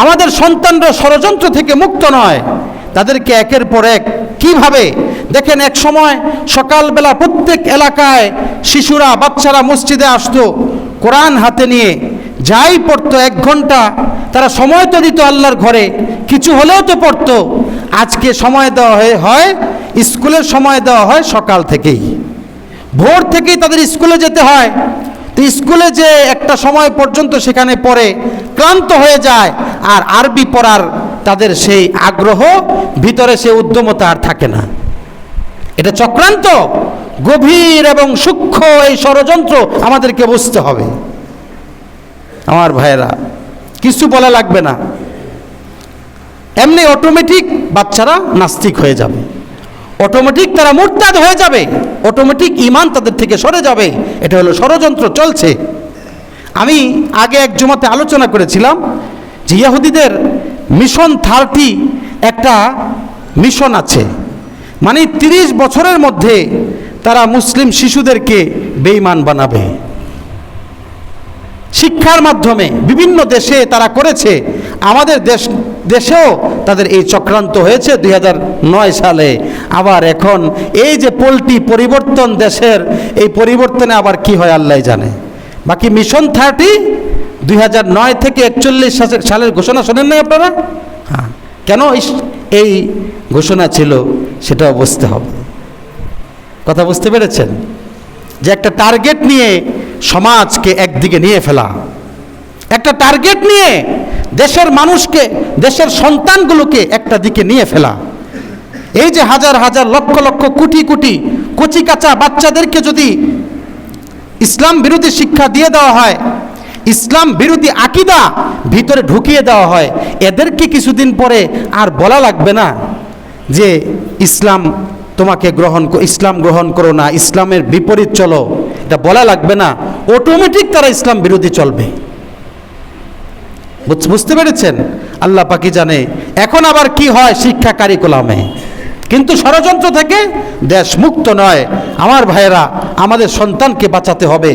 আমাদের সন্তানরা ষড়যন্ত্র থেকে মুক্ত নয়, তাদেরকে একের পর এক কিভাবে দেখেন, এক সময় সকালবেলা প্রত্যেক এলাকায় শিশুরা বাচ্চারা মসজিদে আসতো কোরআন হাতে নিয়ে, যাই পড়তো 1 ঘন্টা তারা সময় তো দিত আল্লাহর ঘরে, কিছু হলেও তো পড়তো। আজকে সময় দেওয়া হয় স্কুলের সময় দেওয়া হয় সকাল থেকেই, ভোর থেকেই তাদের স্কুলে যেতে হয়। তো স্কুলে যে একটা সময় পর্যন্ত সেখানে পড়ে ক্লান্ত হয়ে যায়, আর আরবি পড়ার তাদের সেই আগ্রহ ভিতরে, সে উদ্যমতা আর থাকে না। এটা চক্রান্ত, গভীর এবং সূক্ষ্ম এই ষড়যন্ত্র আমাদেরকে বুঝতে হবে। আমার ভাইয়েরা, কিছু বলা লাগবে না, এমনি অটোমেটিক বাচ্চারা নাস্তিক হয়ে যাবে, অটোমেটিক তারা মুরতাদ হয়ে যাবে, অটোমেটিক ঈমান তাদের থেকে সরে যাবে। এটা হলো ষড়যন্ত্র চলছে। আমি আগে এক জুমাতে আলোচনা করেছিলাম যে ইহুদিদের মিশন 30 একটা মিশন আছে, মানে 30 বছরের মধ্যে তারা মুসলিম শিশুদেরকে বেঈমান বানাবে। শিক্ষার মাধ্যমে বিভিন্ন দেশে তারা করেছে, আমাদের দেশেও তাদের এই চক্রান্ত হয়েছে 2009 সালে। আবার এখন এই যে পোল্ট্রি পরিবর্তন, দেশের এই পরিবর্তনে আবার কি হয় আল্লাহ জানে। বাকি মিশন 30 2009 থেকে 41 সালের ঘোষণা শোনেন নাই আপনারা? হ্যাঁ, কেন এই ঘোষণা ছিল সেটাও বুঝতে হবে। কথা বুঝতে পেরেছেন? যে একটা টার্গেট নিয়ে সমাজকে একদিকে নিয়ে ফেলা, একটা টার্গেট নিয়ে দেশের মানুষকে, দেশের সন্তানগুলোকে একটা দিকে নিয়ে ফেলা। এই যে হাজার হাজার লক্ষ লক্ষ কোটি কোটি কচি কাঁচা বাচ্চাদেরকে যদি ইসলাম বিরোধী শিক্ষা দিয়ে দেওয়া হয়, ইসলাম বিরোধী আকীদা ভিতরে ঢুকিয়ে দেওয়া হয়, এদেরকে কিছুদিন পরে আর বলা লাগবে না যে ইসলাম তোমাকে ইসলাম গ্রহণ করো না, ইসলামের বিপরীত চলো, এটা বলা লাগবে না। অটোমেটিক তারা ইসলাম বিরোধী চলবে। বুঝতে পেরেছেন? আল্লাহ পাকই জানে এখন আবার কি হয় শিক্ষা কারিকুলামে। কিন্তু ষড়যন্ত্র থেকে দেশ মুক্ত নয়। আমার ভাইয়েরা, আমাদের সন্তানকে বাঁচাতে হবে।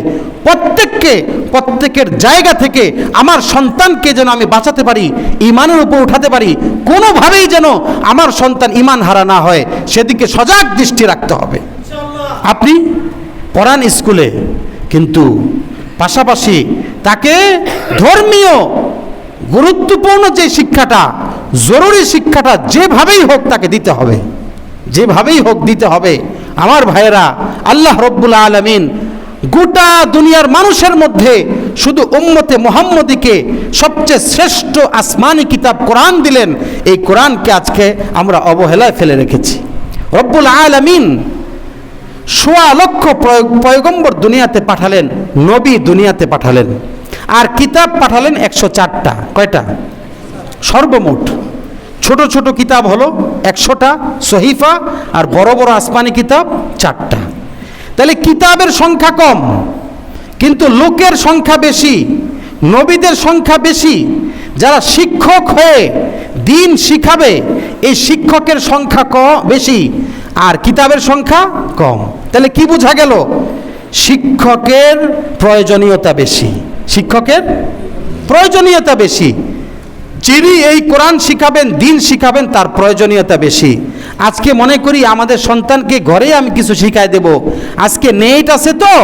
প্রত্যেকের জায়গা থেকে আমার সন্তানকে যেন আমি বাঁচাতে পারি, ঈমানের উপর উঠাতে পারি, কোনোভাবেই যেন আমার সন্তান ঈমান হারা না হয়, সেদিকে সজাগ দৃষ্টি রাখতে হবে। আপনি পড়ান স্কুলে, কিন্তু পাশাপাশি তাকে ধর্মীয় গুরুত্বপূর্ণ যে শিক্ষাটা, জরুরি শিক্ষাটা যেভাবেই হোক তাকে দিতে হবে, যেভাবেই হোক দিতে হবে। আমার ভাইয়েরা, আল্লাহ রব্বুল আলামিন গোটা দুনিয়ার মানুষের মধ্যে শুধু উম্মতে মুহাম্মদীকে সবচেয়ে শ্রেষ্ঠ আসমানি কিতাব কোরআন দিলেন। এই কোরআনকে আজকে আমরা অবহেলায় ফেলে রেখেছি। রব্বুল আলামিন ১৬ লক্ষ পয়গম্বর দুনিয়াতে পাঠালেন, নবী দুনিয়াতে পাঠালেন, আর কিতাব পাঠালেন 104টা। কয়টা? সর্বমোট ছোট ছোট কিতাব হলো 100টা সহিফা, আর বড় বড় আসমানি কিতাব 4টা। তাহলে কিতাবের সংখ্যা কম, কিন্তু লোকের সংখ্যা বেশি, নবীদের সংখ্যা বেশি। যারা শিক্ষক হয়ে দিন শিখাবে, এই শিক্ষকের সংখ্যা বেশি, আর কিতাবের সংখ্যা কম। তাহলে কি বোঝা গেল? শিক্ষকের প্রয়োজনীয়তা বেশি, শিক্ষকের প্রয়োজনীয়তা বেশি। যিনি এই কোরআন শিখাবেন, দিন শিখাবেন, তার প্রয়োজনীয়তা বেশি। আজকে মনে করি আমাদের সন্তানকে ঘরে আমি কিছু শিখাই দেব, আজকে নেট আছে তো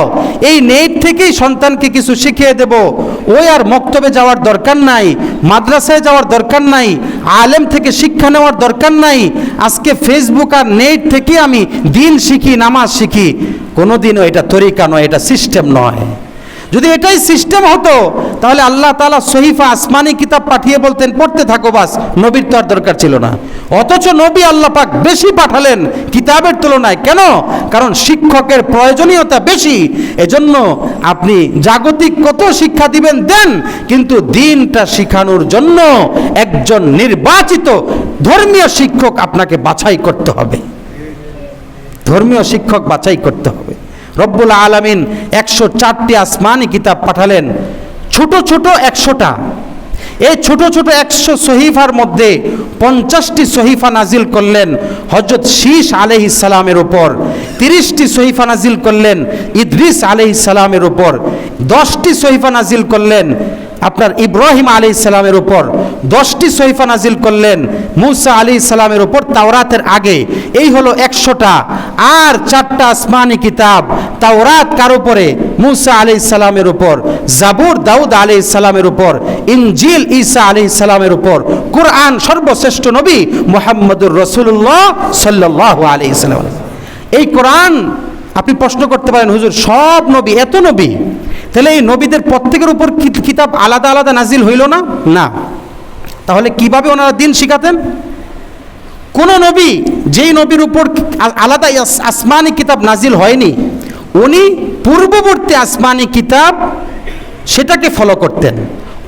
এই নেট থেকেই সন্তানকে কিছু শিখিয়ে দেব, ওই আর মক্তবে যাওয়ার দরকার নাই, মাদ্রাসায় যাওয়ার দরকার নাই, আলেম থেকে শিক্ষা নেওয়ার দরকার নাই, আজকে ফেসবুক আর নেট থেকে আমি দিন শিখি, নামাজ শিখি। কোনোদিনও এটা তরিকা নয়, এটা সিস্টেম নয়। যদি এটাই সিস্টেম হতো তাহলে আল্লাহ তাআলা সহিফা আসমানি কিতাব পাঠিয়ে বলতেন পড়তে থাকো, বাস, নবীর তো আর দরকার ছিল না। অথচ নবী আল্লাহ পাক বেশি পাঠালেন কিতাবের তুলনায়। কেন? কারণ শিক্ষকের প্রয়োজনীয়তা বেশি। এজন্য আপনি জাগতিক কত শিক্ষা দিবেন দেন, কিন্তু দিনটা শিখানোর জন্য একজন নির্বাচিত ধর্মীয় শিক্ষক আপনাকে বাছাই করতে হবে, ধর্মীয় শিক্ষক বাছাই করতে হবে। রব্বুল আলামিন 104টি আসমানি কিতাব পাঠালেন, ছোট ছোট 100টা। এই ছোট ছোট 100 সহিফার মধ্যে 50টি সহিফা নাজিল করলেন হযরত শীশ আলাইহিস সালামের উপর, 30টি সহিফা নাজিল করলেন ইদ্রিস আলাইহিস সালামের উপর, 10টি সহিফা নাজিল করলেন আপনার ইব্রাহিম আলাইহিস সালামের উপর 10টি সহিফা নাজিল করলেন, মূসা আলাইহিস সালামের উপর তাওরাতের আগে। এই হলো 100টা। আর 4টা আসমানি কিতাব, তাওরাত কার উপরে? মূসা আলাইহিস সালামের উপর, জাবুর দাউদ আলাইহিস সালামের উপর, ইনজিল ঈসা আলাইহিস সালামের উপর, কুরআন সর্বশ্রেষ্ঠ নবী মুহাম্মদুর রাসূলুল্লাহ সাল্লাল্লাহু আলাইহি সাল্লাম। এই কোরআন আপনি প্রশ্ন করতে পারেন, হুজুর সব নবী, এত নবী, তাহলে এই নবীদের প্রত্যেকের উপর কিতাব আলাদা আলাদা নাজিল হইল না? না। তাহলে কিভাবে ওনারা দিন শিখাতেন? কোন নবী, যেই নবীর উপর আলাদা আসমানি কিতাব নাজিল হয়নি, উনি পূর্ববর্তী আসমানি কিতাব সেটাকে ফলো করতেন,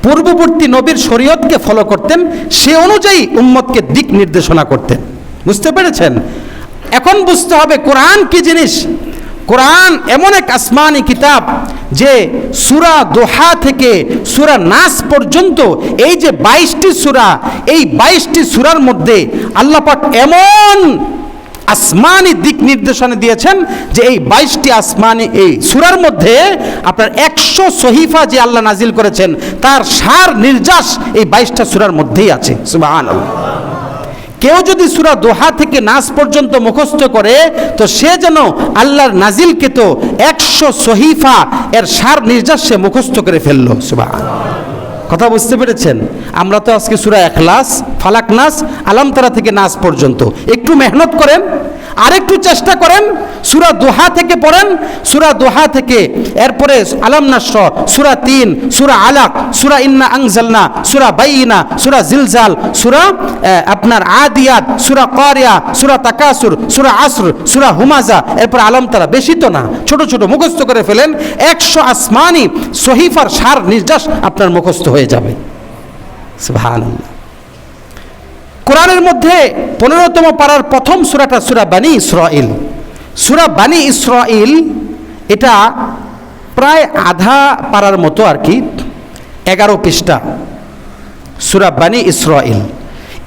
পূর্ববর্তী নবীর শরীয়তকে ফলো করতেন, সে অনুযায়ী উম্মতকে দিক নির্দেশনা করতেন। বুঝতে পেরেছেন? এখন বুঝতে হবে কোরআন কি জিনিস। কোরআন এমন এক আসমানি কিতাব যে সূরা দোহা থেকে সূরা নাস পর্যন্ত এই যে 22টি সূরা, এই 22টি সূরার মধ্যে আল্লাহ পাক এমন আসমানি দিক নির্দেশনা দিয়েছেন যে এই 22টি আসমানি এই সূরার মধ্যে আপনার 100 সহিফা যে আল্লাহ নাজিল করেছেন তার সার নির্যাস এই 22টা সূরার মধ্যেই আছে। সুবহানাল্লাহ। কেউ যদি সূরা দোহা থেকে নাস পর্যন্ত মুখস্থ করে তো সে যেন আল্লাহর নাজিলকে তো 100 সহিফা এর সার নির্যাস সে মুখস্থ করে ফেললো। সুবহানাল্লাহ। কথা বুঝতে পেরেছেন? আমরা তো আজকে সূরা ইখলাস, ফালাক, নাস, আলাম তারা থেকে নাস পর্যন্ত। একটু মেহনত করেন, আরেকটু চেষ্টা করেন, সূরা দোহা থেকে পড়েন, সূরা দোহা থেকে এরপরে আলাম নাসর, সূরা 3, সূরা আলাক, সূরা ইন্না আনজালনা, সূরা বাইয়িনা, সূরা জিলজাল, সূরা আপনার আদিয়াত, সূরা কারিয়া, সূরা তাকাসুর, সূরা আসর, সূরা হুমাজা, এরপর আলাম তারা। বেশি তো না, ছোট ছোট মুখস্থ করে ফেলেন, 100 আসমানি সহিফার সার নির্যাস আপনার মুখস্থ হয়ে যাবে। সুবহানাল্লাহ। কোরআনের মধ্যে 15তম পারার প্রথম সূরাটা সূরা বানী ইসরাঈল। সূরা বানী ইসরাঈল এটা প্রায় আধা পারার মতো আর কি, 11 পৃষ্ঠা সূরা বানী ইসরাঈল।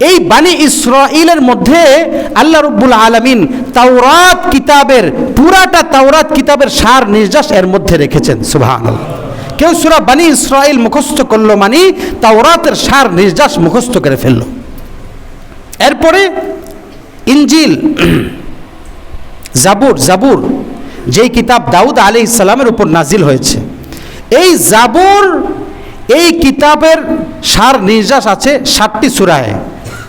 এই বানী ইসরাঈলের মধ্যে আল্লাহ রাব্বুল আলামিন তাওরাত কিতাবের পুরাটা তাওরাত কিতাবের সার নির্যাস এর মধ্যে রেখেছেন। সুবহানাল্লাহ। কেউ সূরা বানী ইসরাঈল মুখস্থ করলো মানে তাওরাতের সার নির্যাস মুখস্থ করে ফেললো। এরপরে ইনজিল, জাবুর যেই কিতাব দাউদ আলাইহিস সালামের উপর নাজিল হয়েছে, এই জাবুর এই কিতাবের সার নির্যাস আছে 7টি সূরায়।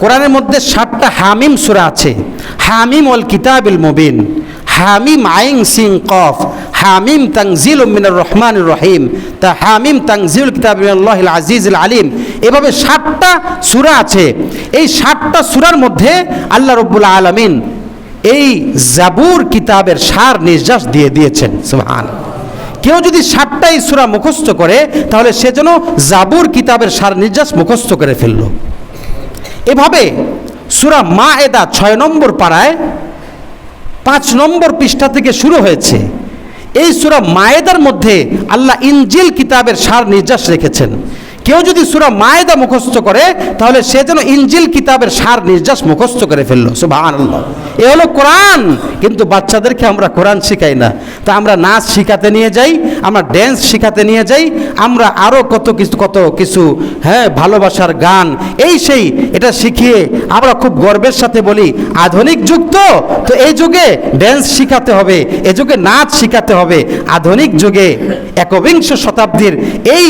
কোরআনের মধ্যে 7টা হামিম সূরা আছে। হামিম ওয়াল কিতাবিল মুবিন, হামিম আইন সিন কফ, হামিম তানজিলুম মিনার রহমানির রহিম, তা হামিম তানজিলুল কিতাবি মিনাল্লাহিল আজিজিল আলিম। এভাবে 7টা সূরা আছে। এই 7টা সূরার মধ্যে আল্লাহ রাব্বুল আলামিন এই জাবুর কিতাবের সার নির্যাস দিয়ে দিয়েছেন। সুবহানাল্লাহ। কেউ যদি 7টাই সূরা মুখস্থ করে তাহলে সে যেন জাবুর কিতাবের সার নির্যাস মুখস্থ করে ফেলল। এভাবে সূরা মায়েদা 6 নম্বর পারায় 5 নম্বর পৃষ্ঠা থেকে শুরু হয়েছে। এই সূরা মায়েদার মধ্যে আল্লাহ ইনজিল কিতাবের সার নির্যাস রেখেছেন। কেউ যদি সূরা মায়েদা মুখস্থ করে তাহলে সে যেন ইনজিল কিতাবের সার নির্যাস মুখস্থ করে ফেললো। সুবহানাল্লাহ। এ হলো কোরআন। কিন্তু বাচ্চাদেরকে আমরা কোরআন শিখাই না। তা আমরা নাচ শিখাতে নিয়ে যাই, আমরা ড্যান্স শিখাতে নিয়ে যাই, আমরা আরও কত কিছু হ্যাঁ ভালোবাসার গান এই সেই এটা শিখিয়ে আমরা খুব গর্বের সাথে বলি আধুনিক যুগ তো এই যুগে ড্যান্স শিখাতে হবে, এ যুগে নাচ শিখাতে হবে। আধুনিক যুগে 21শ শতাব্দীর এই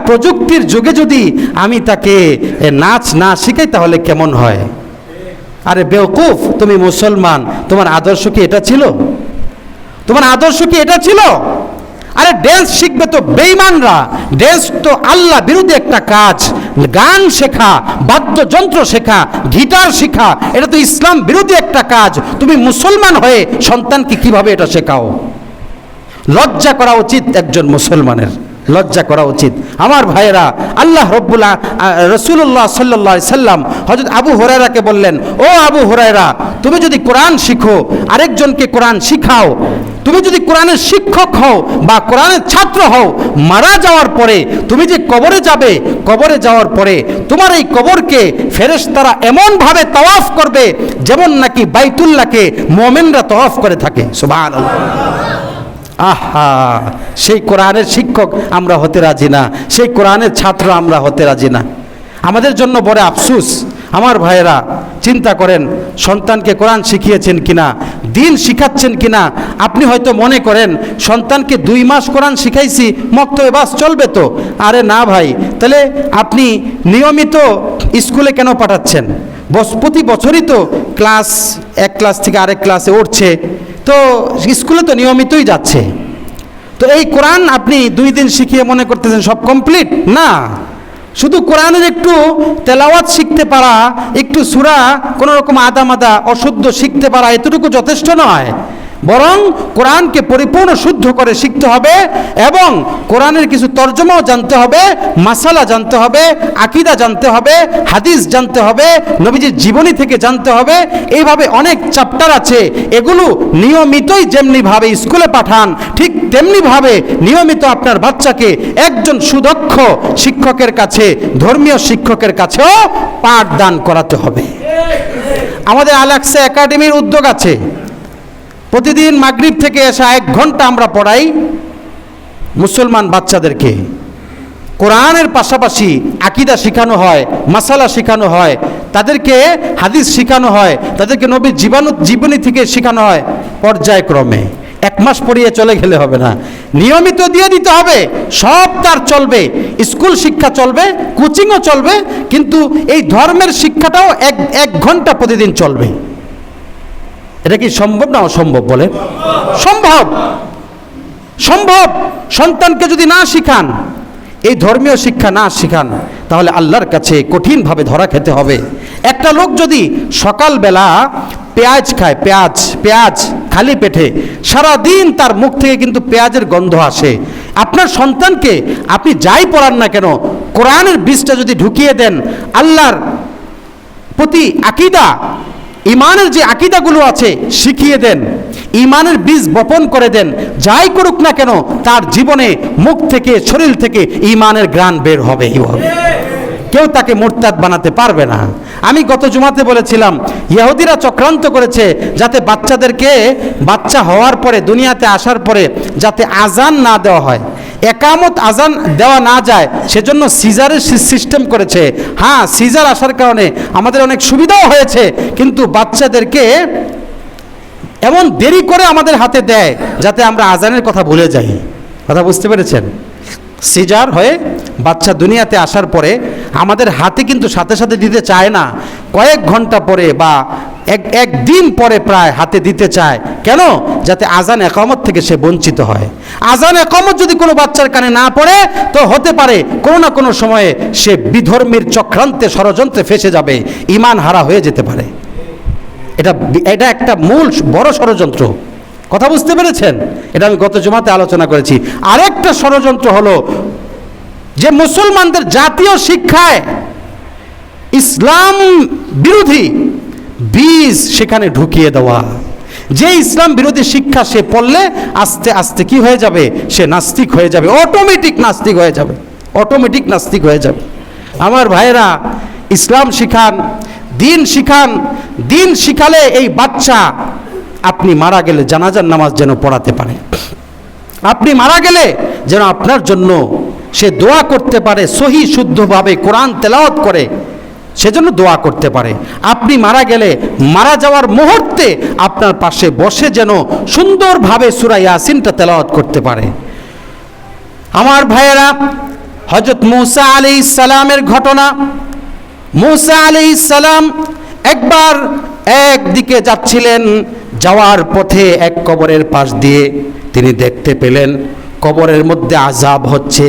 প্রযুক্তির যুগে যদি আমি তাকে নাচ না শিখাই তাহলে কেমন হয়? আরে বেওকুফ, তুমি মুসলমান, তোমার আদর্শ কি এটা ছিল? তোমার আদর্শ কি এটা ছিল? আরে ড্যান্স শিখবে তো বেঈমানরা। ড্যান্স তো আল্লাহ বিরোধী একটা কাজ। গান শেখা, বাদ্যযন্ত্র শেখা, গিটার শেখা, এটা তো ইসলাম বিরোধী একটা কাজ। তুমি মুসলমান হয়ে সন্তানকে কিভাবে এটা শেখাও? লজ্জা করা উচিত একজন মুসলমানের, লজ্জা করা উচিত। আমার ভাইয়েরা, আল্লাহ রাসূলুল্লাহ সাল্লাল্লাহু আলাইহি সাল্লাম হযরত আবু হুরায়রাকে বললেন, ও আবু হুরায়রা, তুমি যদি কোরআন শিখো, আরেকজনকে কোরআন শিখাও, তুমি যদি কোরআনের শিক্ষক হও বা কোরআনের ছাত্র হও, মারা যাওয়ার পরে তুমি যে কবরে যাবে, কবরে যাওয়ার পরে তোমার এই কবরকে ফেরেশতারা এমনভাবে তাওয়াফ করবে যেমন নাকি বাইতুল্লাহকে মুমিনরা তাওয়াফ করে থাকে। সুবহানাল্লাহ। আহা, সেই কোরআনের শিক্ষক আমরা হতে রাজি না, সেই কোরআনের ছাত্র আমরা হতে রাজি না। আমাদের জন্য বড় আফসোস। আমার ভাইয়েরা, চিন্তা করেন সন্তানকে কোরআন শিখিয়েছেন কিনা, দিন শিখাচ্ছেন কিনা। আপনি হয়তো মনে করেন সন্তানকে 2 মাস কোরআন শিখাইছি, মক্তবে বাস চলবে তো। আরে না ভাই, তাহলে আপনি নিয়মিত স্কুলে কেন পাঠাচ্ছেন? প্রতি বছরই তো এক ক্লাস থেকে আরেক ক্লাসে উঠছে, তো স্কুলে তো নিয়মিতই যাচ্ছে। তো এই কোরআন আপনি 2 দিন শিখিয়ে মনে করতেছেন সব কমপ্লিট না। শুধু কোরআনের একটু তেলাওয়াত শিখতে পারা, একটু সূরা কোনো রকম আদা অশুদ্ধ শিখতে পারা, এতটুকু যথেষ্ট নয়। বরং কোরআনকে পরিপূর্ণ শুদ্ধ করে শিখতে হবে এবং কোরআনের কিছু তর্জমাও জানতে হবে, মাসালা জানতে হবে, আকীদা জানতে হবে, হাদিস জানতে হবে, নবীজির জীবনী থেকে জানতে হবে। এইভাবে অনেক চ্যাপ্টার আছে, এগুলো নিয়মিতই যেমনিভাবে স্কুলে পাঠান, ঠিক তেমনিভাবে নিয়মিত আপনার বাচ্চাকে একজন সুদক্ষ শিক্ষকের কাছে, ধর্মীয় শিক্ষকের কাছেও পাঠদান করাতে হবে। আমাদের আল-আকসা একাডেমির উদ্যোগ আছে, প্রতিদিন মাগরিব থেকে এসে 1 ঘন্টা আমরা পড়াই মুসলমান বাচ্চাদেরকে। কোরআনের পাশাপাশি আকীদা শেখানো হয়, মাসালা শেখানো হয়, তাদেরকে হাদিস শেখানো হয়, তাদেরকে নবীর জীবনী থেকে শেখানো হয় পর্যায়ক্রমে। 1 মাস পড়িয়ে চলে গেলে হবে না, নিয়মিত দিয়ে দিতে হবে। সব তার চলবে, স্কুল শিক্ষা চলবে, কোচিংও চলবে, কিন্তু এই ধর্মের শিক্ষাটাও 1 ঘন্টা প্রতিদিন চলবে। এটা কি সম্ভব না অসম্ভব বলে? সম্ভব, সম্ভব। সন্তানকে যদি না শিখান, এই ধর্মীয় শিক্ষা না শিখান, তাহলে আল্লাহর কাছে কঠিনভাবে ধরা খেতে হবে। একটা লোক যদি সকালবেলা পেঁয়াজ খায়, পেঁয়াজ খালি পেটে, সারা দিন তার মুখ থেকে কিন্তু পেঁয়াজের গন্ধ আসে। আপনার সন্তানকে আপনি যাই পড়ান না কেন, কোরআনের বীজটা যদি ঢুকিয়ে দেন, আল্লাহর প্রতি আকীদা, ইমানের যে আকীদাগুলো আছে শিখিয়ে দেন, ইমানের বীজ বপন করে দেন, যাই করুক না কেন তার জীবনে মুখ থেকে, শরীর থেকে ইমানের ঘ্রাণ বের হবে। কেউ তাকে মুরতাদ বানাতে পারবে না। আমি গত জুমাতে বলেছিলাম, ইহুদিরা চক্রান্ত করেছে যাতে বাচ্চাদেরকে বাচ্চা হওয়ার পরে, দুনিয়াতে আসার পরে যাতে আজান না দেওয়া হয়, একামত আজান দেওয়া না যায়, সেজন্য সিজারের সিস্টেম করেছে। হ্যাঁ, সিজার আসার কারণে আমাদের অনেক সুবিধাও হয়েছে, কিন্তু বাচ্চাদেরকে এমন দেরি করে আমাদের হাতে দেয় যাতে আমরা আজানের কথা ভুলে যাই। কথা বুঝতে পেরেছেন? সিজার হয়ে বাচ্চা দুনিয়াতে আসার পরে আমাদের হাতে কিন্তু সাথে সাথে দিতে চায় না, কয়েক ঘন্টা পরে বা একদিন পরে প্রায় হাতে দিতে চায়। কেন? যাতে আজান একামত থেকে সে বঞ্চিত হয়। আজান একামত যদি কোনো বাচ্চার কানে না পড়ে, তো হতে পারে কোনো না কোনো সময়ে সে বিধর্মীর চক্রান্তে, ষড়যন্ত্রে ফেসে যাবে, ঈমান হারা হয়ে যেতে পারে। এটা একটা মূল বড় ষড়যন্ত্র। কথা বুঝতে পেরেছেন? এটা আমি গত জুমাতে আলোচনা করেছি। আরেকটা ষড়যন্ত্র হলো যে মুসলমানদের জাতীয় শিক্ষায় ইসলাম বিরোধী বীজ সেখানে ঢুকিয়ে দেওয়া। যে ইসলাম বিরোধী শিক্ষা সে পড়লে আস্তে আস্তে কি হয়ে যাবে? সে নাস্তিক হয়ে যাবে, অটোমেটিক নাস্তিক হয়ে যাবে, অটোমেটিক নাস্তিক হয়ে যাবে। আমার ভাইয়েরা, ইসলাম শিখান, দিন শিখান। দিন শিখালে এই বাচ্চা আপনি মারা গেলে জানাজার নামাজ যেন পড়াতে পারে, আপনি মারা গেলে যেন আপনার জন্য সে দোয়া করতে পারে, সহি শুদ্ধভাবে কোরআন তেলাওয়াত করে সেজন্য দোয়া করতে পারে। আপনি মারা গেলে মারা যাওয়ার মুহূর্তে আপনার পাশে বসে যেন সুন্দরভাবে সূরা ইয়াসিনটা তেলাওয়াত করতে পারে। আমার ভাইয়েরা, হযরত মূসা আলাইহিস সালামের ঘটনা। মূসা আলাইহিস সালাম একবার একদিকে যাচ্ছিলেন, যাওয়ার পথে এক কবরের পাশ দিয়ে তিনি দেখতে পেলেন কবরের মধ্যে আযাব হচ্ছে,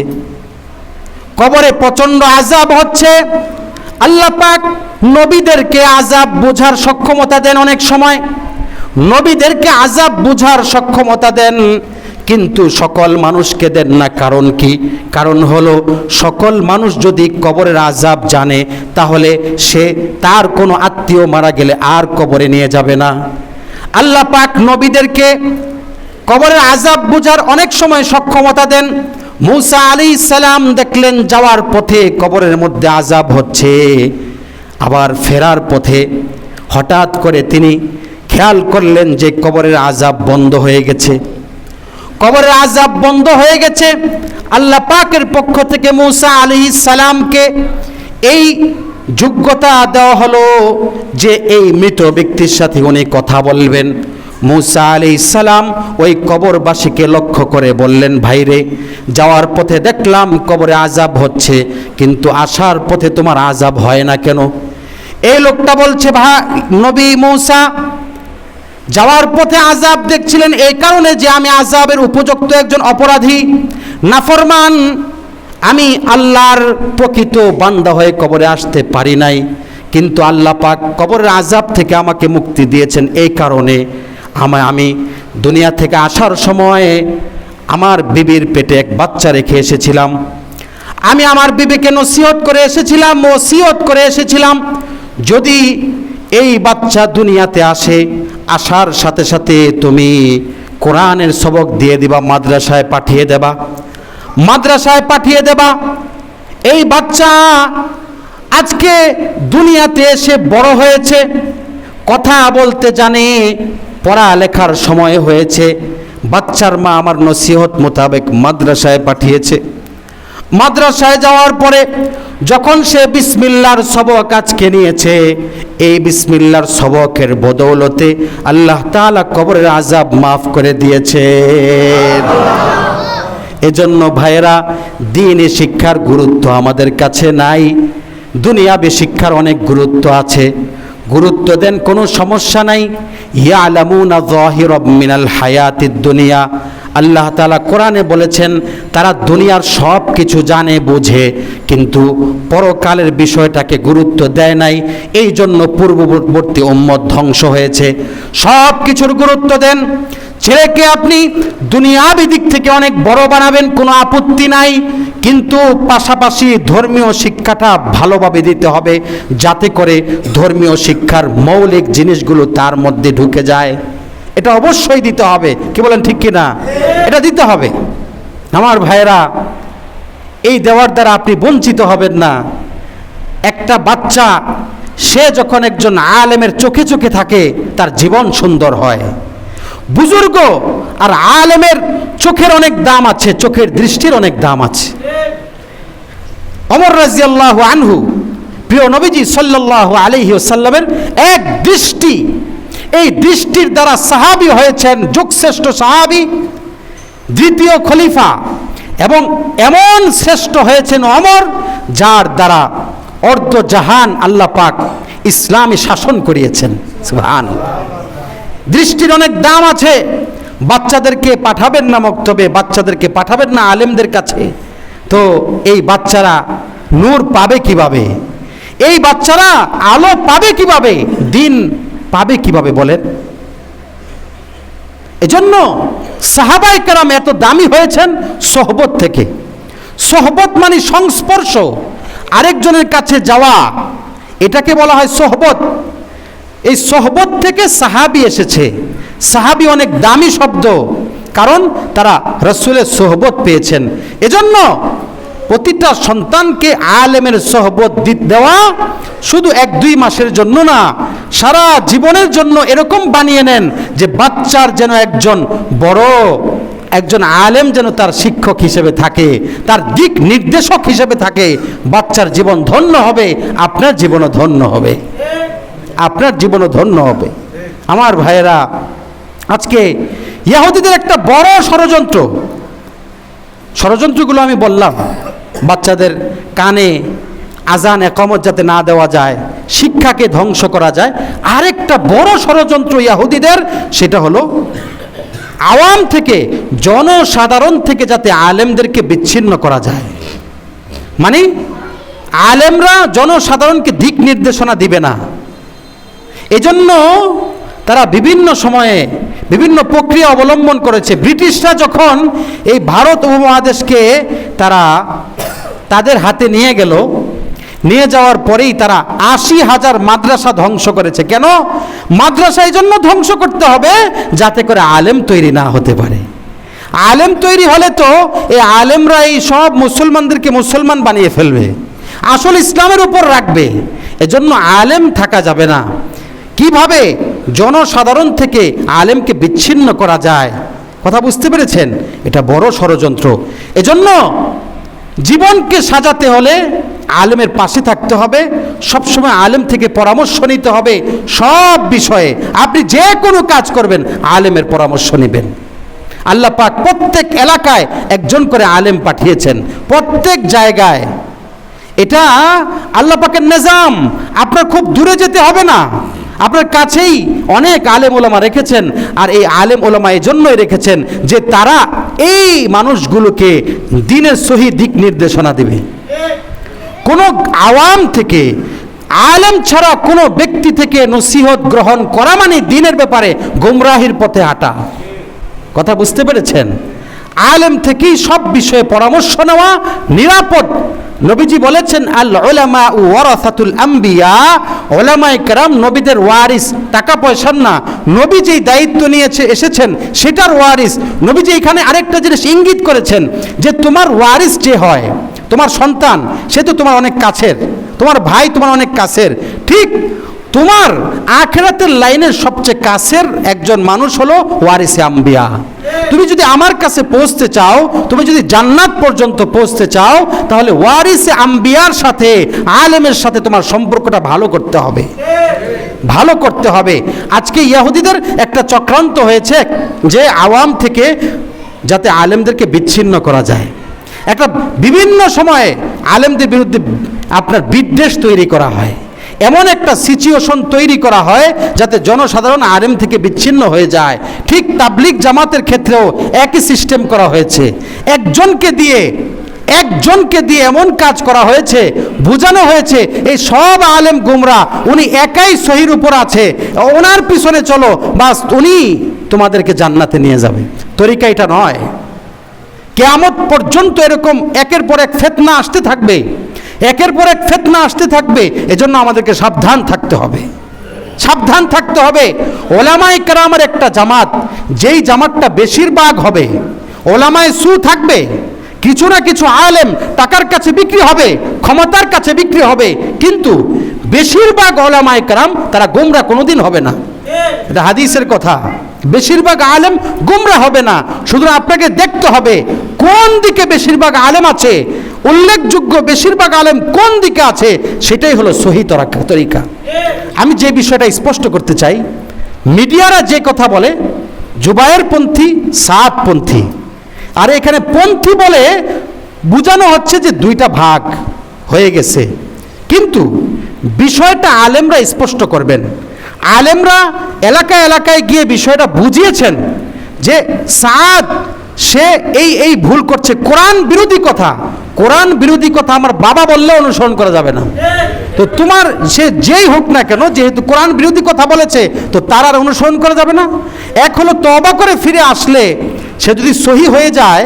কবরে প্রচণ্ড আযাব হচ্ছে। আল্লাহ পাক নবীদেরকে আযাব বোঝার সক্ষমতা দেন, অনেক সময় নবীদেরকে আযাব বোঝার সক্ষমতা দেন, কিন্তু সকল মানুষকে দেন না। কারণ কি? কারণ হলো সকল মানুষ যদি কবরের আযাব জানে, তাহলে সে তার কোনো আত্মীয় মারা গেলে আর কবরে নিয়ে যাবে না। আল্লাহ পাক নবীদেরকে কবরের আযাব বোঝার অনেক সময় সক্ষমতা দেন। মূসা আলাইহিস সালাম দেখলেন যাওয়ার পথে কবরের মধ্যে আযাব হচ্ছে, আবার ফেরার পথে হঠাৎ করে তিনি খেয়াল করলেন যে কবরের আযাব বন্ধ হয়ে গেছে। কবরের আযাব বন্ধ হয়ে গেছে। আল্লাহ পাকের পক্ষ থেকে মূসা আলাইহিস সালামকে এই যোগ্যতা দেওয়া হলো যে এই মৃত ব্যক্তির সাথে উনি কথা বলবেন। মূসা আলাইহিস সালাম ওই কবরবাসীকে লক্ষ্য করে বললেন, ভাইরে, যাওয়ার পথে দেখলাম কবরে আযাব হচ্ছে, কিন্তু আসার পথে তোমার আযাব হয় না কেন? এই লোকটা বলছে, ভাই নবী মূসা, যাওয়ার পথে আযাব দেখছিলেন এই কারণে যে আমি আযাবের উপযুক্ত একজন অপরাধী, নাফরমান, আমি আল্লাহর প্রকৃত বান্দা হয়ে কবরে আসতে পারি নাই, কিন্তু আল্লাহ পাক কবরের আযাব থেকে আমাকে মুক্তি দিয়েছেন। এই কারণে আমি দুনিয়া থেকে আসার সময়ে আমার বিবির পেটে এক বাচ্চা রেখে এসেছিলাম। আমি আমার বিবিকে ওসিয়ত করে এসেছিলাম যদি এই বাচ্চা দুনিয়াতে আসে, আসার সাথে সাথে তুমি কোরআনের সবক দিয়ে দিবা, মাদ্রাসায় পাঠিয়ে দেবা। এই বাচ্চা আজকে দুনিয়াতে এসে বড় হয়েছে, কথা বলতে জানে, পড়ালেখার সময় হয়েছে। বাচ্চার মা আমার নসিহত মোতাবেক মাদ্রাসায় পাঠিয়েছে। মাদ্রাসায় যাওয়ার পরে যখন সে বিসমিল্লাহর সবক আজকে নিয়েছে, এই বিসমিল্লাহর সবকের বদৌলতে আল্লাহ তাআলা কবরের আযাব মাফ করে দিয়েছে। এজন্য ভাইয়েরা, দ্বীনি শিক্ষার গুরুত্ব আমাদের কাছে নাই, দুনিয়াবী শিক্ষার অনেক গুরুত্ব আছে। গুরুত্ব দেন, কোনো সমস্যা নাই। ইয়ালামুনা যাহিরাম মিনাল হায়াতিদ দুনিয়া, আল্লাহ তাআলা কোরআনে বলেছেন তারা দুনিয়ার সব কিছু জানে বোঝে, কিন্তু পরকালের বিষয়টাকে গুরুত্ব দেয় নাই। এই জন্য পূর্ববর্তী উম্মত ধ্বংস হয়েছে। সব কিছুর গুরুত্ব দেন। ছেলেকে আপনি দুনিয়াবী দিক থেকে অনেক বড় বানাবেন, কোনো আপত্তি নাই, কিন্তু পাশাপাশি ধর্মীয় শিক্ষাটা ভালোভাবে দিতে হবে, যাতে করে ধর্মীয় শিক্ষার মৌলিক জিনিসগুলো তার মধ্যে ঢুকে যায়। এটা অবশ্যই দিতে হবে, কি বলেন, ঠিক কি না? এটা দিতে হবে। আমার ভাইয়েরা, এই দেওয়ার দ্বারা আপনি বঞ্চিত হবেন না। একটা বাচ্চা সে যখন একজন আলেমের চোখে চোখে থাকে, তার জীবন সুন্দর হয়। বুজুর্গ আর আলেমের চোখের অনেক দাম আছে, চোখের দৃষ্টির অনেক দাম আছে। ওমর রাদিয়াল্লাহু আনহু, প্রিয় নবীজি সাল্লাল্লাহু আলাইহি ওয়াসাল্লামের এক দৃষ্টি, এই দৃষ্টির দ্বারা সাহাবী হয়েছেন যুগশ্রেষ্ঠ সাহাবী, দ্বিতীয় খলিফা, এবং এমন শ্রেষ্ঠ হয়েছেন ওমর, যার দ্বারা অর্ধ জাহান আল্লাহ পাক ইসলামী শাসন করিয়েছেন। সুবহানাল্লাহ। দৃষ্টির অনেক দাম আছে। বাচ্চাদেরকে পাঠাবেন না মক্তবে, বাচ্চাদেরকে পাঠাবেন না আলেমদের কাছে। তো এই বাচ্চারা নূর পাবে কিভাবে? এই বাচ্চারা আলো পাবে কিভাবে? দিন পাবে কিভাবে বলেন? এজন্য সাহাবায়ে কেরাম এত দামি হয়েছেন সোহবত থেকে। সোহবত মানে সংস্পর্শ, আরেকজনের কাছে যাওয়া, এটাকে বলা হয় সোহবত। এই সোহবত থেকে সাহাবী এসেছে। সাহাবী অনেক দামি শব্দ, কারণ তারা রাসূলের সোহবত পেয়েছেন। এজন্য প্রতিটা সন্তানকে আলেমের সোহবত দেওয়া শুধু 1-2 মাসের জন্য না, সারা জীবনের জন্য এরকম বানিয়ে নেন যে বাচ্চার যেন একজন আলেম যেন তার শিক্ষক হিসেবে থাকে, তার দিক নির্দেশক হিসেবে থাকে। বাচ্চার জীবন ধন্য হবে, আপনার জীবনও ধন্য হবে, আপনার জীবনও ধন্য হবে। আমার ভাইয়েরা, আজকে ইহুদিদের একটা বড় ষড়যন্ত্রগুলো আমি বললাম, বাচ্চাদের কানে আজান ইকামত যাতে না দেওয়া যায়, শিক্ষাকে ধ্বংস করা যায়। আরেকটা বড় ষড়যন্ত্র ইহুদিদের, সেটা হলো আওয়াম থেকে, জনসাধারণ থেকে যাতে আলেমদেরকে বিচ্ছিন্ন করা যায়। মানে আলেমরা জনসাধারণকে দিক নির্দেশনা দিবে না। এজন্য তারা বিভিন্ন সময়ে বিভিন্ন প্রক্রিয়া অবলম্বন করেছে। ব্রিটিশরা যখন এই ভারত উপমহাদেশকে তাদের হাতে নিয়ে যাওয়ার পরেই তারা 80,000 মাদ্রাসা ধ্বংস করেছে। কেন? মাদ্রাসা এই জন্য ধ্বংস করতে হবে যাতে করে আলেম তৈরি না হতে পারে। আলেম তৈরি হলে তো এই আলেমরা এই সব মুসলমানদেরকে মুসলমান বানিয়ে ফেলবে, আসল ইসলামের উপর রাখবে। এজন্য আলেম থাকা যাবে না। কিভাবে জনসাধারণ থেকে আলেমকে বিচ্ছিন্ন করা যায়, কথা বুঝতে পেরেছেন? এটা বড় ষড়যন্ত্র। এজন্য জীবনকে সাজাতে হলে আলেমের পাশে থাকতে হবে, সবসময় আলেম থেকে পরামর্শ নিতে হবে। সব বিষয়ে আপনি যে কোনো কাজ করবেন আলেমের পরামর্শ নেবেন। আল্লাহ পাক প্রত্যেক এলাকায় একজন করে আলেম পাঠিয়েছেন, প্রত্যেক জায়গায়। এটা আল্লাহ পাকের নিজাম। আপনার খুব দূরে যেতে হবে না, আপনার কাছেই অনেক আলেম ওলামা রেখেছেন। আর এই আলেম ওলামা এই জন্যই রেখেছেন যে তারা এই মানুষগুলোকে দ্বীনের সহি দিক নির্দেশনা দেবে। কোনো আওয়াম থেকে, আলেম ছাড়া কোনো ব্যক্তি থেকে নসিহত গ্রহণ করা মানে দ্বীনের ব্যাপারে গোমরাহির পথে হাঁটা। কথা বুঝতে পেরেছেন? আলেম থেকেই সব বিষয়ে পরামর্শ নেওয়া নিরাপদ। নবীজি বলেছেন, আল উলামা ওয়ারাসাতুল আম্বিয়া, উলামায়ে কেরাম নবীদের ওয়ারিস, টাকা পয়সার না। নবী যেই দায়িত্ব নিয়ে এসেছেন সেটার ওয়ারিস। নবীজি এখানে আরেকটা জিনিস ইঙ্গিত করেছেন যে তোমার ওয়ারিস যে হয়, তোমার সন্তান, সে তো তোমার অনেক কাছের, তোমার ভাই তোমার অনেক কাছের। ঠিক তোমার আখিরাতের লাইনের সবচেয়ে কাছের একজন মানুষ হলো ওয়ারিসে আম্বিয়া। তুমি যদি আমার কাছে পৌঁছতে চাও, তুমি যদি জান্নাত পর্যন্ত পৌঁছতে চাও, তাহলে ওয়ারিসে আম্বিয়ার সাথে, আলেমের সাথে তোমার সম্পর্কটা ভালো করতে হবে, ভালো করতে হবে। আজকে ইহুদিদের একটা চক্রান্ত হয়েছে যে আওয়াম থেকে যাতে আলেমদেরকে বিচ্ছিন্ন করা যায়। একটা বিভিন্ন সময়ে আলেমদের বিরুদ্ধে আপনার বিদ্বেষ তৈরি করা হয়, এমন একটা সিচুয়েশন তৈরি করা হয় যাতে জনসাধারণ আলেম থেকে বিচ্ছিন্ন হয়ে যায়। ঠিক তাবলিগ জামাতের ক্ষেত্রেও একই সিস্টেম করা হয়েছে। একজনকে দিয়ে এমন কাজ করা হয়েছে, বোঝানো হয়েছে এই সব আলেম গুমরা, উনি একাই সহির উপর আছে, ওনার পিছনে চলো, বাস উনি তোমাদেরকে জান্নাতে নিয়ে যাবে। তরিকা এটা নয়। কিয়ামত পর্যন্ত এরকম একের পর এক ফিতনা আসতে থাকবে, একের পর এক ফিতনা আসতে থাকবে। এজন্য আমাদেরকে সাবধান থাকতে হবে, সাবধান থাকতে হবে। ওলামায়ে কেরামের একটা জামাত, যেই জামাতটা বেশিরভাগ হবে ওলামায়ে সু থাকবে, কিছু না কিছু আলেম টাকার কাছে বিক্রি হবে, ক্ষমতার কাছে বিক্রি হবে, কিন্তু বেশিরভাগ ওলামায়ে কেরাম তারা গোমরা কোনোদিন হবে না। এটা হাদিসের কথা। বেশিরভাগ আলেম গোমরা হবে না। শুধু আপনাকে দেখতে হবে কোন দিকে বেশিরভাগ আলেম আছে, উল্লেখযোগ্য বেশিরভাগ আলেম কোন দিকে আছে, সেটাই হলো সহি তরিকা। আমি যে বিষয়টা স্পষ্ট করতে চাই, মিডিয়ারা যে কথা বলে জুবায়ের পন্থী, সাদ পন্থী, আর এখানে পন্থী বলে বোঝানো হচ্ছে যে দুইটা ভাগ হয়ে গেছে। কিন্তু বিষয়টা আলেমরা স্পষ্ট করবেন। আলেমরা এলাকায় এলাকায় গিয়ে বিষয়টা বুঝিয়েছেন যে সাদ সে এই ভুল করছে, কোরআন বিরোধী কথা, কোরআন বিরোধী কথা আমার বাবা বললে অনুসরণ করা যাবে না। তো তোমার সে যেই হোক না কেন, যেহেতু কোরআন বিরোধী কথা বলেছে, তো তার আর অনুসরণ করা যাবে না। এক হলো তওবা করে ফিরে আসলে সে যদি সহি হয়ে যায়,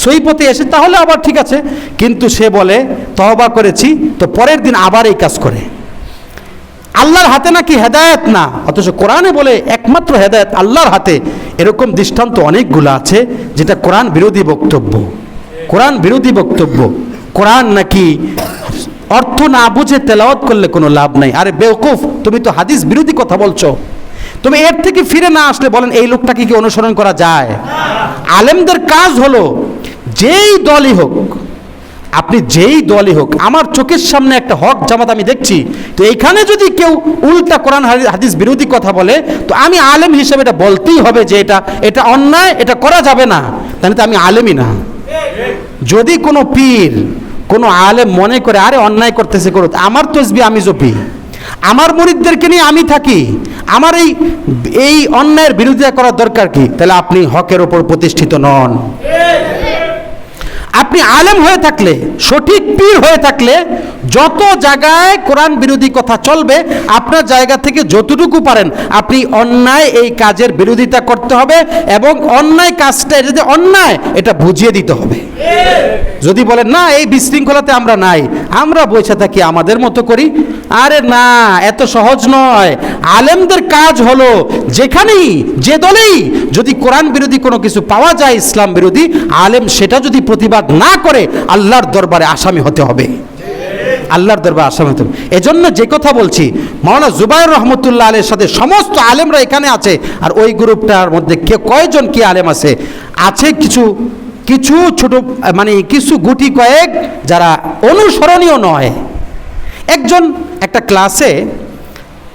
সহি পথে এসে, তাহলে আবার ঠিক আছে। কিন্তু সে বলে তওবা করেছি, তো পরের দিন আবার এই কাজ করে। আল্লাহর হাতে নাকি হেদায়েত না, অথচ কোরআনে বলে একমাত্র হেদায়েত আল্লাহর হাতে। এরকম দৃষ্টান্ত অনেকগুলো আছে যেটা কোরআন বিরোধী বক্তব্য, কোরআন বিরোধী বক্তব্য। কোরআন নাকি অর্থ না বুঝে তেলাওয়াত করলে কোনো লাভ নাই। আরে বেওকুফ, তুমি তো হাদিস বিরোধী কথা বলছো। তুমি এর থেকে ফিরে না আসলে বলেন এই লোকটাকে কি অনুসরণ করা যায়? আলেমদের কাজ হলো যেই দলই হোক, আপনি যেই দলই হোক, আমার চোখের সামনে একটা হক জামাত আমি দেখছি, তো এইখানে যদি কেউ উল্টা কোরআন হাদিস বিরোধী কথা বলে, তো আমি আলেম হিসেবে এটা বলতেই হবে যে এটা অন্যায়, এটা করা যাবে না, তাহলে তো আমি আলেমই না। যদি কোনো পীর, কোনো আলেম মনে করে আরে অন্যায় করতেছে করুক, আমার তসবিহ আমি জপি, আমার মুরিদদেরকে নিয়ে আমি থাকি, আমার এই অন্যায়ের বিরোধিতা করার দরকার কি? তাহলে আপনি হকের ওপর প্রতিষ্ঠিত নন। আপনি আলেম হয়ে থাকলে, সঠিক পীর হয়ে থাকলে, যত জায়গায় কোরআন বিরোধী কথা চলবে, আপনার জায়গা থেকে যতটুকু পারেন আপনি অন্যায় এই কাজের বিরোধিতা করতে হবে, এবং অন্যায় কাজটা যদি অন্যায় এটা বুঝিয়ে দিতে হবে। যদি বলেন না এই বিশৃঙ্খলাতে আমরা নাই, আমরা বসে থাকি আমাদের মতো করি, আরে না, এত সহজ নয়। আলেমদের কাজ হলো যেখানেই যে দলেই যদি কোরআন বিরোধী কোনো কিছু পাওয়া যায়, ইসলাম বিরোধী, আলেম সেটা যদি প্রতিবাদ না করে আল্লাহর দরবারে আসামি হতে হবে। আল্লাহর দরবারে আসামি হতে হবে। এজন্য যে কথা বলছি, মাওলানা জুবায়ের রহমতুল্লাহ আলাইহির সাথে সমস্ত আলেমরা এখানে আছে, আর ওই গ্রুপটার মধ্যে কয়জন কি আলেম আছে? আছে কিছু ছোট, মানে কিছু গুটি কয়েক যারা অনুসরণীয় নয়। একজন একটা ক্লাসে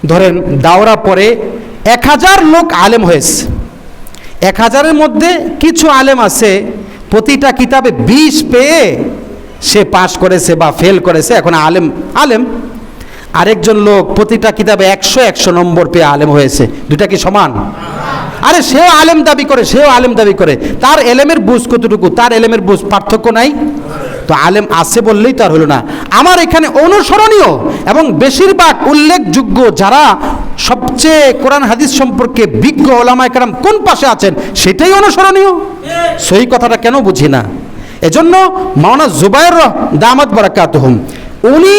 ধরেন দাওরা পরে 1000 লোক আলেম হয়েছে, 1000-এর মধ্যে কিছু আলেম আছে প্রতিটা কিতাবে 20 পেয়ে সে পাস করেছে বা ফেল করেছে, এখন আলেম। আরেকজন লোক প্রতিটা কিতাবে 100 নম্বর পেয়ে আলেম হয়েছে। দুটা কি সমান? আরে সেও আলেম দাবি করে, তার এলেমের বুঝ কতটুকু? তার এলেমের বুঝ পার্থক্য নাই তো, আলেম আছে বললেই তো আর হলো না। আমার এখানে অনুসরণীয় এবং বেশিরভাগ উল্লেখযোগ্য যারা সবচেয়ে কোরআন হাদিস সম্পর্কে বিজ্ঞ ওলামায়ে কেরাম কোন পাশে আছেন, সেটাই অনুসরণীয়। সহি কথাটা কেন বুঝি না? এজন্য মাওলানা জুবায়ের দামাত বারাকাতুহুম উনি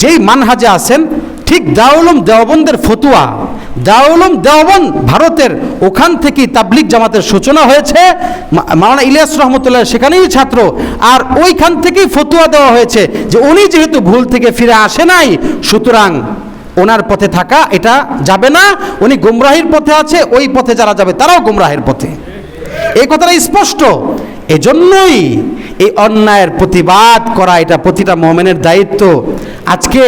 যেই মানহাজে আছেন, ঠিক দারুল উলুম দেওবন্দের ফতুয়া, দারুল উলুম দেওবন্দ ভারতের, ওখান থেকেই তাবলিগ জামাতের সূচনা হয়েছে। মাওলানা ইলিয়াস রহমতুল্লাহ সেখানেই ছাত্র, আর ওইখান থেকেই ফতুয়া দেওয়া হয়েছে যে উনি যেহেতু ভুল থেকে ফিরে আসে নাই, সুতরাং ওনার পথে থাকা এটা যাবে না, উনি গুমরাহির পথে আছে, ওই পথে যারা যাবে তারাও গুমরাহের পথে। এই কথাটা স্পষ্ট। এজন্যই এই অন্যায়ের প্রতিবাদ করা এটা প্রতিটা মুমিনের দায়িত্ব। আজকে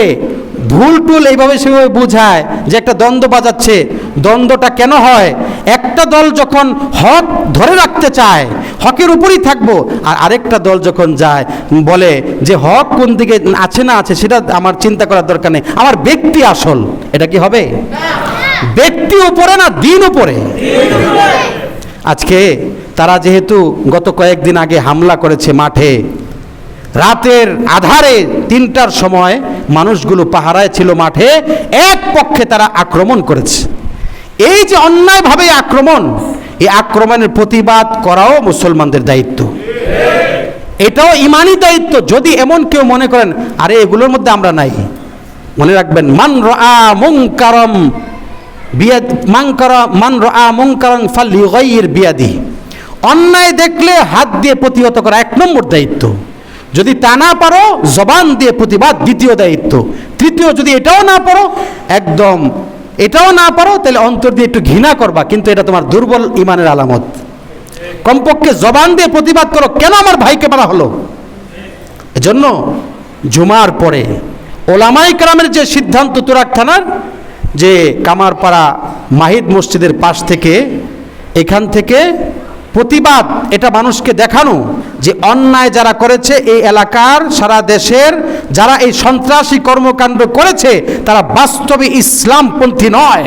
ভুল টুল এইভাবে সেভাবে বোঝায় যে একটা দ্বন্দ্ব বাজাচ্ছে, দ্বন্দ্বটা কেন হয়? একটা দল যখন হক ধরে রাখতে চায়, হকের উপরই থাকবো, আর আরেকটা দল যখন যায় বলে যে হক কোন দিকে আছে না আছে সেটা আমার চিন্তা করার দরকার নেই, আমার ব্যক্তি আসল, এটা কি হবে? ব্যক্তি উপরে না দিন উপরে। আজকে তারা যেহেতু গত কয়েকদিন আগে হামলা করেছে মাঠে, রাতের আধারে 3টার সময় মানুষগুলো পাহারায় ছিল মাঠে, এক পক্ষে তারা আক্রমণ করেছে। এই যে অন্যায়ভাবে আক্রমণ, এই আক্রমণের প্রতিবাদ করাও মুসলমানদের দায়িত্ব, এটাও ইমানি দায়িত্ব। যদি এমন কেউ মনে করেন আরে এগুলোর মধ্যে আমরা নাই, মনে রাখবেন মান রাআ মুনকারাম মান রাআ মুনকারান ফালইউগাইয়ির বিয়াদিহি, অন্যায় দেখলে হাত দিয়ে প্রতিহত করা 1 নম্বর দায়িত্ব। যদি তা না পারো জবান দিয়ে প্রতিবাদ 2য় দায়িত্ব। 3য় যদি এটাও না পারো, একদম এটাও না পারো, তাহলে অন্তর দিয়ে একটু ঘৃণা করবা, কিন্তু এটা তোমার দুর্বল ইমানের আলামত। কমপক্ষে জবান দিয়ে প্রতিবাদ করো, কেন আমার ভাইকে মারা হলো। এজন্য জুমার পরে ওলামায়ে কেরামের যে সিদ্ধান্ত, তুরাগ থানার যে কামারপাড়া মাহিদ মসজিদের পাশ থেকে, এখান থেকে প্রতিবাদ, এটা মানুষকে দেখানো যে অন্যায় যারা করেছে এই এলাকার, সারা দেশের যারা এই সন্ত্রাসী কর্মকাণ্ড করেছে তারা বাস্তবে ইসলামপন্থী নয়।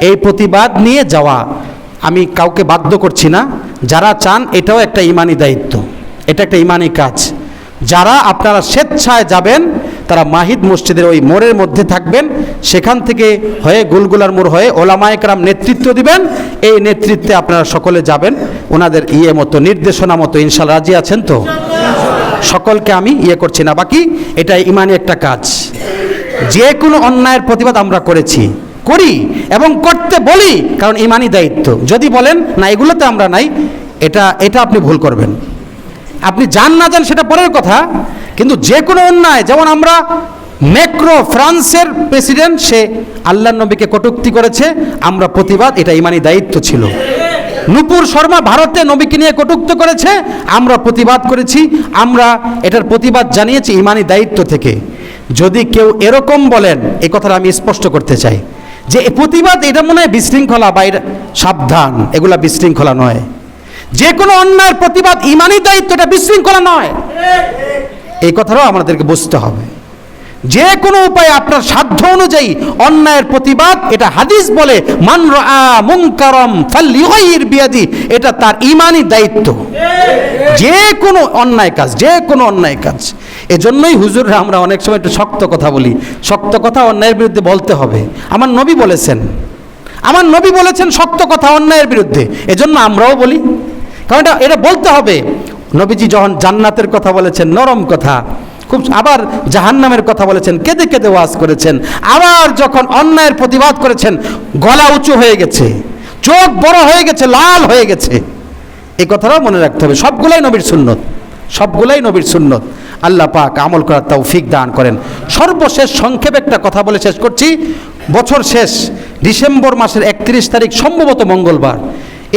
এই প্রতিবাদ নিয়ে যাওয়া, আমি কাউকে বাধ্য করছি না, যারা চান এটাও একটা ইমানি দায়িত্ব, এটা একটা ইমানি কাজ। যারা আপনারা স্বেচ্ছায় যাবেন তারা মাহিদ মসজিদের ওই মোড়ের মধ্যে থাকবেন, সেখান থেকে হয়ে গুলগুলার মোড় হয়ে ওলামায়ে কেরাম নেতৃত্ব দিবেন, এই নেতৃত্বে আপনারা সকলে যাবেন ওনাদের মতো নির্দেশনা মতো। ইনশাআল্লাহ রাজি আছেন তো? সকলকে আমি করছি না, বাকি এটা ইমানি একটা কাজ। যে কোনো অন্যায়ের প্রতিবাদ আমরা করি এবং করতে বলি, কারণ ইমানি দায়িত্ব। যদি বলেন না এগুলোতে আমরা নাই, এটা আপনি ভুল করবেন। আপনি জান না জান সেটা পরের কথা, কিন্তু যে কোনো অন্যায়, যেমন আমরা ফ্রান্সের প্রেসিডেন্ট, সে আল্লাহর নবীকে কটূক্তি করেছে, আমরা প্রতিবাদ, এটা ইমানি দায়িত্ব ছিল। নূপুর শর্মা ভারতে নবীকে নিয়ে কটূক্তি করেছে, আমরা প্রতিবাদ করেছি, আমরা এটার প্রতিবাদ জানিয়েছি ইমানি দায়িত্ব থেকে। যদি কেউ এরকম বলেন, এই কথাটা আমি স্পষ্ট করতে চাই যে এই প্রতিবাদ এটা মনে হয় বিশৃঙ্খলা, বা সাবধান, এগুলা বিশৃঙ্খলা নয়। যে কোনো অন্যায়ের প্রতিবাদ ইমানি দায়িত্ব, এটা বিশৃঙ্খলা নয়। এই কথাটাও আমাদেরকে বুঝতে হবে। যে কোনো উপায়ে আপনার সাধ্য অনুযায়ী অন্যায়ের প্রতিবাদ, এটা হাদিস বলে মান রাআ মুনকারাম ফালইউগাইয়ির বিয়াদিহি, এটা তার ইমানি দায়িত্ব। যে কোনো অন্যায় কাজ, এজন্যই হুজুররা আমরা অনেক সময় একটু শক্ত কথা বলি। শক্ত কথা অন্যায়ের বিরুদ্ধে বলতে হবে। আমার নবী বলেছেন শক্ত কথা অন্যায়ের বিরুদ্ধে, এজন্য আমরাও বলি, কারণ এটা বলতে হবে। নবীজি যখন জান্নাতের কথা বলেছেন নরম কথা, খুব, আবার জাহান্নামের কথা বলেছেন কেঁদে কেঁদে ওয়াজ করেছেন, আবার যখন অন্যায়ের প্রতিবাদ করেছেন গলা উঁচু হয়ে গেছে, চোখ বড় হয়ে গেছে, লাল হয়ে গেছে। এই কথাটাও মনে রাখতে হবে। সবগুলাই নবীর সুন্নত। আল্লাহ পাক আমল করার তৌফিক দান করেন। সর্বশেষ সংক্ষেপে একটা কথা বলে শেষ করছি। বছর শেষ ডিসেম্বর মাসের 31 তারিখ সম্ভবত মঙ্গলবার,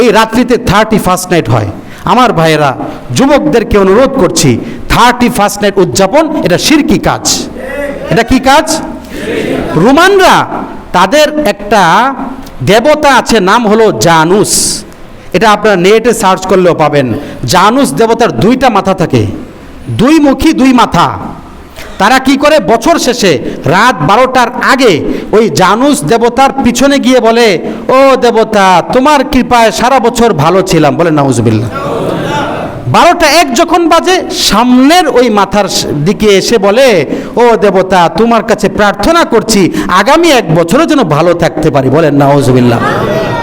এই রাত্রিতে 31st নাইট হয়। আমার ভাইয়েরা, যুবকদেরকে অনুরোধ করছি, 31st নাইট উদযাপন এটা শিরকি কাজ। এটা কি কাজ? রোমানরা তাদের একটা দেবতা আছে, নাম হলো জানুস। এটা আপনারা নেটে সার্চ করলেও পাবেন। জানুস দেবতার 2টা মাথা থাকে, 2 মুখী 2 মাথা। তারা কি করে, বছর শেষে রাত 12টার আগে ওই জানুস দেবতার পিছনে গিয়ে বলে, ও দেবতা তোমার কৃপায় সারা বছর ভালো ছিলাম, বলে নাউজুবিল্লাহ। 12টা 1 যখন বাজে, সামনের ওই মাথার দিকে এসে বলে, ও দেবতা তোমার কাছে প্রার্থনা করছি আগামী 1 বছরের জন্য ভালো থাকতে পারি, বলেন নাউজুবিল্লাহ।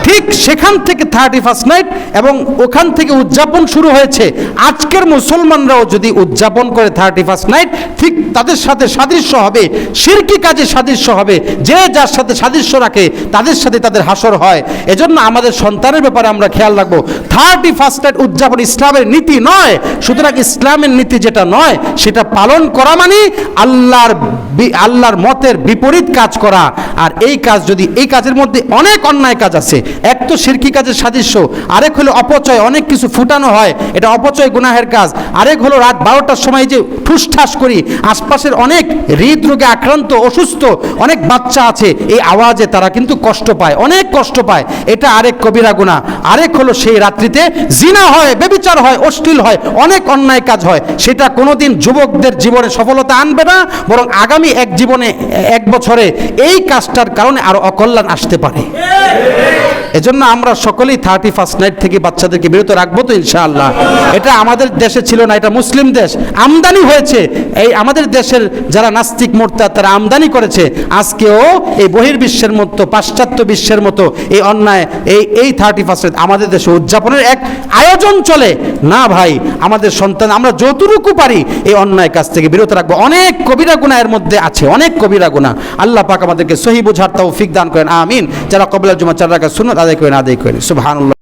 ঠিক সেখান থেকে 31st নাইট এবং ওখান থেকে উদযাপন শুরু হয়েছে। আজকের মুসলমানরাও যদি উদযাপন করে 31st নাইট, ঠিক তাদের সাথে সাদৃশ্য হবে, শিরকি কাজে সাদৃশ্য হবে। যে যার সাথে সাদৃশ্য রাখে তাদের সাথে তাদের হাসর হয়। এজন্য আমাদের সন্তানের ব্যাপারে আমরা খেয়াল রাখবো। 31st নাইট উদযাপন ইসলামের নীতি নয়। সুতরাং ইসলামের নীতি যেটা নয় সেটা পালন করা মানে আল্লাহর মতের বিপরীত কাজ করা। আর এই কাজ যদি, এই কাজের মধ্যে অনেক অন্যায় কাজ আছে। এক তো শিরকি কাজের সাদৃশ্য, আরেক হলো অপচয়, অনেক কিছু ফুটানো হয়, এটা অপচয় গুনাহের কাজ। আরেক হলো রাত 12টার সময় যে ঠুসঠাস করি, আশপাশের অনেক হৃদরোগে আক্রান্ত অসুস্থ অনেক বাচ্চা আছে, এই আওয়াজে তারা কিন্তু কষ্ট পায়, অনেক কষ্ট পায়, এটা আরেক কবিরা গুনাহ। আরেক হলো সেই রাত্রিতে জিনা হয়, ব্যভিচার হয়, অশ্লীল হয়, অনেক অন্যায় কাজ হয়। সেটা কোনোদিন যুবকদের জীবনে সফলতা আনবে না, বরং আগামী 1 বছরে এই কাজটার কারণে আরো অকল্যাণ আসতে পারে। এজন্য আমরা সকলেই 31st নাইট থেকে বাচ্চাদেরকে বিরত রাখবো তো ইনশাআল্লাহ। এটা আমাদের দেশে ছিল না, এটা মুসলিম দেশ, আমদানি হয়েছে। এই আমাদের দেশের যারা নাস্তিক মোরতাদ তারা আমদানি করেছে। আজকেও এই বহির্বিশ্বের মতো, পাশ্চাত্য বিশ্বের মতো এই অন্যায় এই 31st নাইট আমাদের দেশে উদযাপনের এক আয়োজন চলে না। ভাই, আমাদের সন্তান আমরা যতটুকু পারি এই অন্যায় কাজ থেকে বিরত রাখবো। অনেক কবিরা গুনাহের মধ্যে আছে, অনেক কবিরা গুনাহ। আল্লাহ পাক আমাদেরকে সহি বুঝার তৌফিক দান করেন, আমিন। যারা কবুল জুমা 4 রাকাত সুন্নাত আদায় করেন সুবহানাল্লাহ।